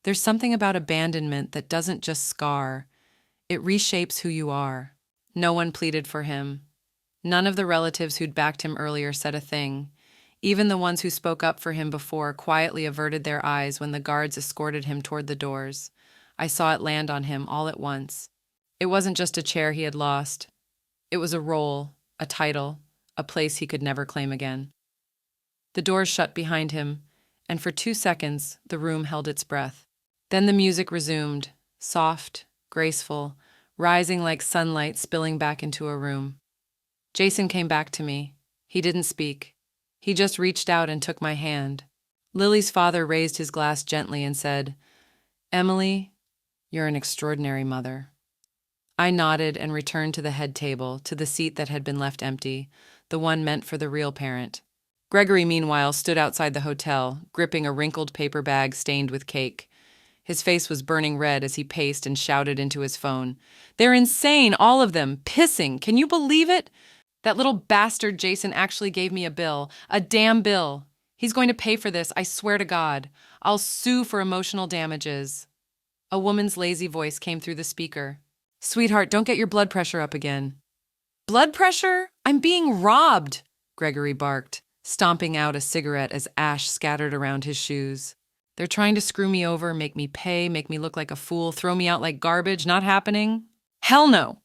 There's something about abandonment that doesn't just scar, it reshapes who you are. No one pleaded for him. None of the relatives who'd backed him earlier said a thing. Even the ones who spoke up for him before quietly averted their eyes when the guards escorted him toward the doors. I saw it land on him all at once. It wasn't just a chair he had lost. It was a role, a title, a place he could never claim again. The doors shut behind him, and for 2 seconds, the room held its breath. Then the music resumed, soft, graceful, rising like sunlight spilling back into a room. Jason came back to me. He didn't speak. He just reached out and took my hand. Lily's father raised his glass gently and said, "Emily, you're an extraordinary mother." I nodded and returned to the head table, to the seat that had been left empty, the one meant for the real parent. Gregory, meanwhile, stood outside the hotel, gripping a wrinkled paper bag stained with cake. His face was burning red as he paced and shouted into his phone. "They're insane, all of them, pissing. Can you believe it? That little bastard Jason actually gave me a bill, a damn bill. He's going to pay for this, I swear to God. I'll sue for emotional damages. A woman's lazy voice came through the speaker. Sweetheart, don't get your blood pressure up again. Blood pressure? I'm being robbed, Gregory barked, stomping out a cigarette as ash scattered around his shoes. They're trying to screw me over, make me pay, make me look like a fool, throw me out like garbage. Not happening? Hell no!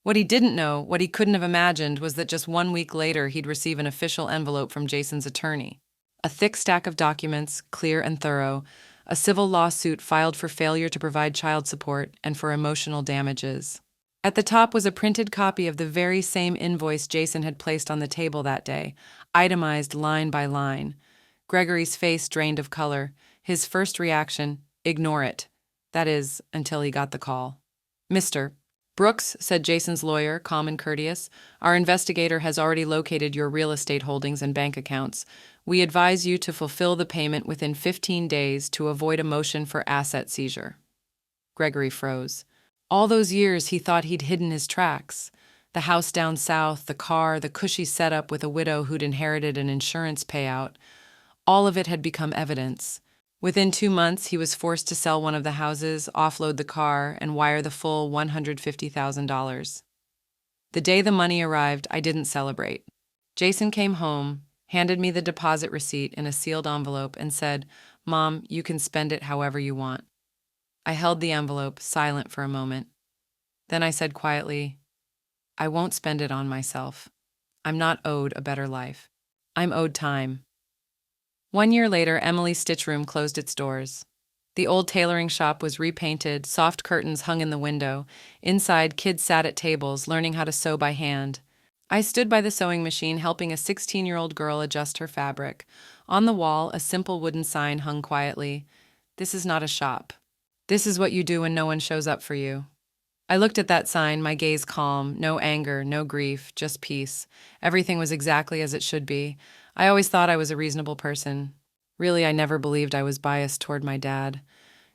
What he didn't know, what he couldn't have imagined, was that just 1 week later he'd receive an official envelope from Jason's attorney. A thick stack of documents, clear and thorough, a civil lawsuit filed for failure to provide child support and for emotional damages. At the top was a printed copy of the very same invoice Jason had placed on the table that day, itemized line by line. Gregory's face drained of color. His first reaction, ignore it. That is, until he got the call. Mr. Brooks, said Jason's lawyer, calm and courteous, our investigator has already located your real estate holdings and bank accounts. We advise you to fulfill the payment within 15 days to avoid a motion for asset seizure. Gregory froze. All those years he thought he'd hidden his tracks. The house down south, the car, the cushy setup with a widow who'd inherited an insurance payout. All of it had become evidence. Within 2 months, he was forced to sell one of the houses, offload the car, and wire the full $150,000. The day the money arrived, I didn't celebrate. Jason came home, handed me the deposit receipt in a sealed envelope, and said, Mom, you can spend it however you want. I held the envelope, silent for a moment. Then I said quietly, I won't spend it on myself. I'm not owed a better life. I'm owed time. 1 year later, Emily's Stitch Room closed its doors. The old tailoring shop was repainted, soft curtains hung in the window. Inside, kids sat at tables, learning how to sew by hand. I stood by the sewing machine, helping a 16-year-old girl adjust her fabric. On the wall, a simple wooden sign hung quietly. This is not a shop. This is what you do when no one shows up for you. I looked at that sign, my gaze calm, no anger, no grief, just peace. Everything was exactly as it should be. I always thought I was a reasonable person. Really, I never believed I was biased toward my dad.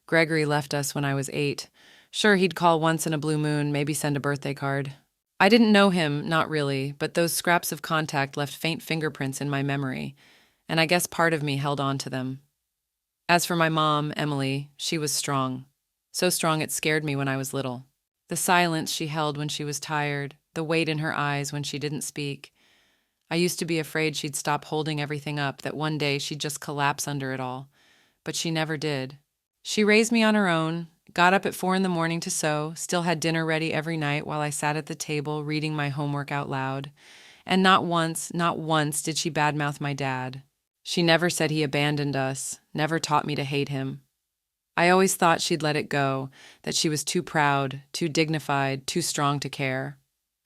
Gregory left us when I was 8. Sure, he'd call once in a blue moon, maybe send a birthday card. I didn't know him, not really, but those scraps of contact left faint fingerprints in my memory, and I guess part of me held on to them. As for my mom, Emily, she was strong. So strong it scared me when I was little. The silence she held when she was tired, the weight in her eyes when she didn't speak. I used to be afraid she'd stop holding everything up, that one day she'd just collapse under it all. But she never did. She raised me on her own, got up at 4 a.m. to sew, still had dinner ready every night while I sat at the table reading my homework out loud. And not once did she badmouth my dad. She never said he abandoned us, never taught me to hate him. I always thought she'd let it go, that she was too proud, too dignified, too strong to care.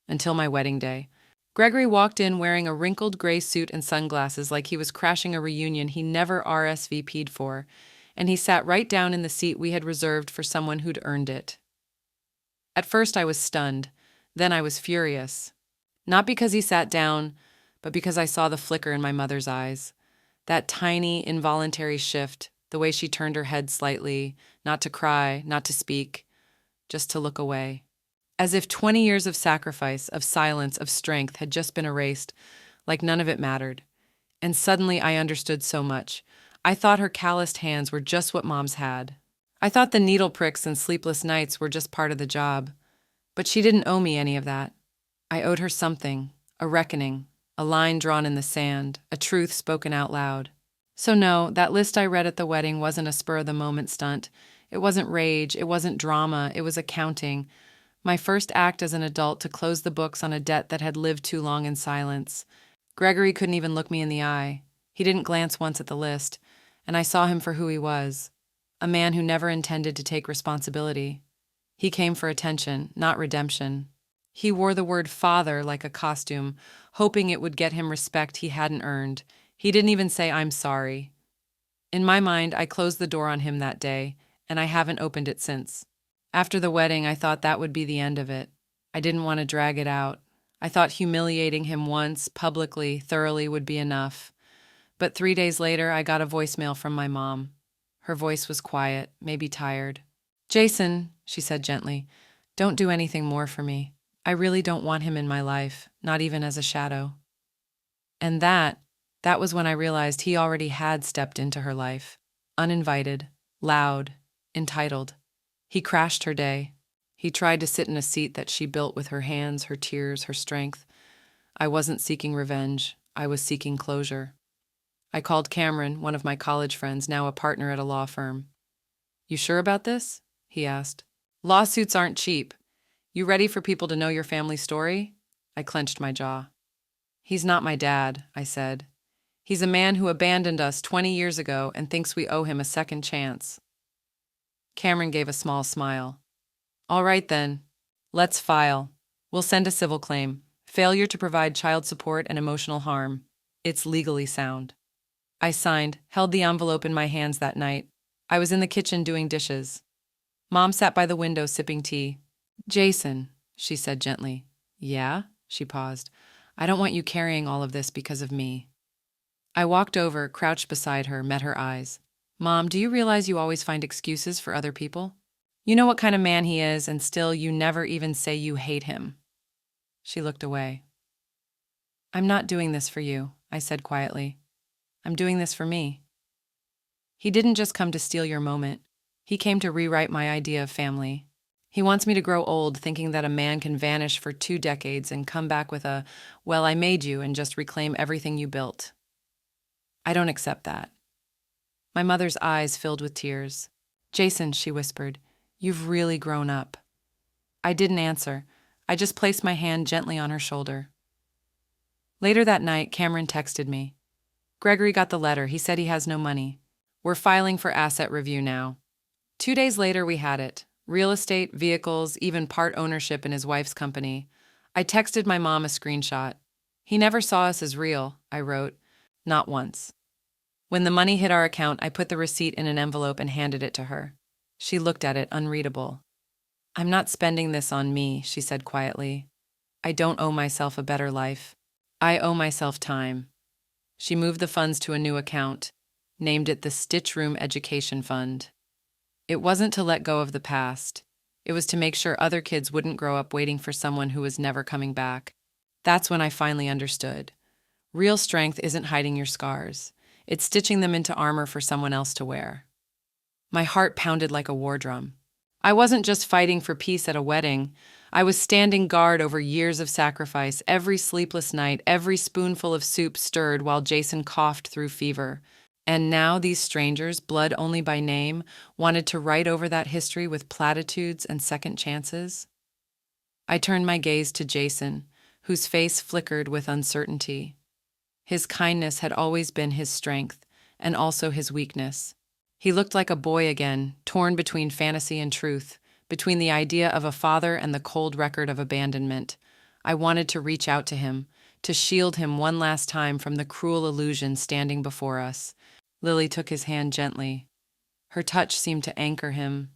Until my wedding day. Gregory walked in wearing a wrinkled gray suit and sunglasses like he was crashing a reunion he never RSVP'd for, and he sat right down in the seat we had reserved for someone who'd earned it. At first I was stunned, then I was furious. Not because he sat down, but because I saw the flicker in my mother's eyes. That tiny, involuntary shift, the way she turned her head slightly, not to cry, not to speak, just to look away. As if 20 years of sacrifice, of silence, of strength had just been erased, like none of it mattered. And suddenly I understood so much. I thought her calloused hands were just what Mom's had. I thought the needle pricks and sleepless nights were just part of the job. But she didn't owe me any of that. I owed her something, a reckoning, a line drawn in the sand, a truth spoken out loud. So no, that list I read at the wedding wasn't a spur-of-the-moment stunt. It wasn't rage, it wasn't drama, it was accounting. My first act as an adult to close the books on a debt that had lived too long in silence. Gregory couldn't even look me in the eye. He didn't glance once at the list, and I saw him for who he was, a man who never intended to take responsibility. He came for attention, not redemption. He wore the word father like a costume, hoping it would get him respect he hadn't earned. He didn't even say, I'm sorry. In my mind, I closed the door on him that day, and I haven't opened it since. After the wedding, I thought that would be the end of it. I didn't want to drag it out. I thought humiliating him once, publicly, thoroughly would be enough. But 3 days later, I got a voicemail from my mom. Her voice was quiet, maybe tired. Jason, she said gently, don't do anything more for me. I really don't want him in my life, not even as a shadow. And that, That was when I realized he already had stepped into her life. Uninvited, loud, entitled. He crashed her day. He tried to sit in a seat that she built with her hands, her tears, her strength. I wasn't seeking revenge. I was seeking closure. I called Cameron, one of my college friends, now a partner at a law firm. "You sure about this?" he asked. "Lawsuits aren't cheap. You ready for people to know your family story?" I clenched my jaw. "He's not my dad," I said. "He's a man who abandoned us 20 years ago and thinks we owe him a second chance." Cameron gave a small smile. "All right then. Let's file. We'll send a civil claim. Failure to provide child support and emotional harm. It's legally sound." I signed, held the envelope in my hands that night. I was in the kitchen doing dishes. Mom sat by the window sipping tea. "Jason," she said gently. "Yeah?" She paused. "I don't want you carrying all of this because of me." I walked over, crouched beside her, met her eyes. "Mom, do you realize you always find excuses for other people? You know what kind of man he is, and still you never even say you hate him." She looked away. "I'm not doing this for you," I said quietly. "I'm doing this for me." He didn't just come to steal your moment. He came to rewrite my idea of family. He wants me to grow old thinking that a man can vanish for 2 decades and come back with a, "Well, I made you," and just reclaim everything you built. I don't accept that. My mother's eyes filled with tears. "Jason," she whispered, "you've really grown up." I didn't answer. I just placed my hand gently on her shoulder. Later that night, Cameron texted me. "Gregory got the letter. He said he has no money. We're filing for asset review now." 2 days later, we had it. Real estate, vehicles, even part ownership in his wife's company. I texted my mom a screenshot. "He never saw us as real," I wrote. "Not once." When the money hit our account, I put the receipt in an envelope and handed it to her. She looked at it, unreadable. "I'm not spending this on me," she said quietly. "I don't owe myself a better life. I owe myself time." She moved the funds to a new account, named it the Stitch Room Education Fund. It wasn't to let go of the past. It was to make sure other kids wouldn't grow up waiting for someone who was never coming back. That's when I finally understood. Real strength isn't hiding your scars. It's stitching them into armor for someone else to wear. My heart pounded like a war drum. I wasn't just fighting for peace at a wedding. I was standing guard over years of sacrifice, every sleepless night, every spoonful of soup stirred while Jason coughed through fever. And now these strangers, blood only by name, wanted to write over that history with platitudes and second chances. I turned my gaze to Jason, whose face flickered with uncertainty. His kindness had always been his strength, and also his weakness. He looked like a boy again, torn between fantasy and truth, between the idea of a father and the cold record of abandonment. I wanted to reach out to him, to shield him one last time from the cruel illusion standing before us. Lily took his hand gently. Her touch seemed to anchor him.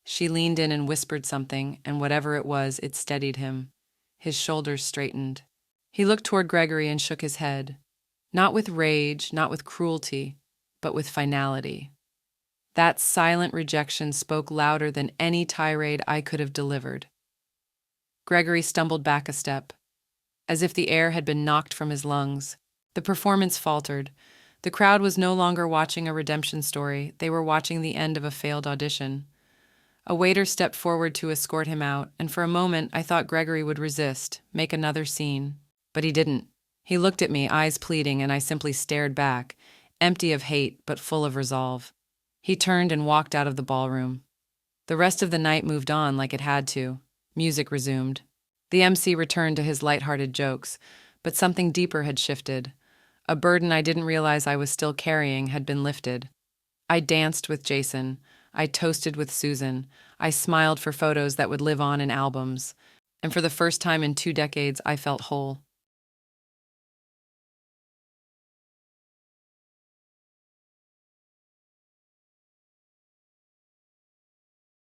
She leaned in and whispered something, and whatever it was, it steadied him. His shoulders straightened. He looked toward Gregory and shook his head. Not with rage, not with cruelty, but with finality. That silent rejection spoke louder than any tirade I could have delivered. Gregory stumbled back a step, as if the air had been knocked from his lungs. The performance faltered. The crowd was no longer watching a redemption story. They were watching the end of a failed audition. A waiter stepped forward to escort him out, and for a moment I thought Gregory would resist, make another scene. But he didn't. He looked at me, eyes pleading, and I simply stared back, empty of hate but full of resolve. He turned and walked out of the ballroom. The rest of the night moved on like it had to. Music resumed. The MC returned to his lighthearted jokes, but something deeper had shifted. A burden I didn't realize I was still carrying had been lifted. I danced with Jason. I toasted with Susan. I smiled for photos that would live on in albums. And for the first time in 2 decades, I felt whole.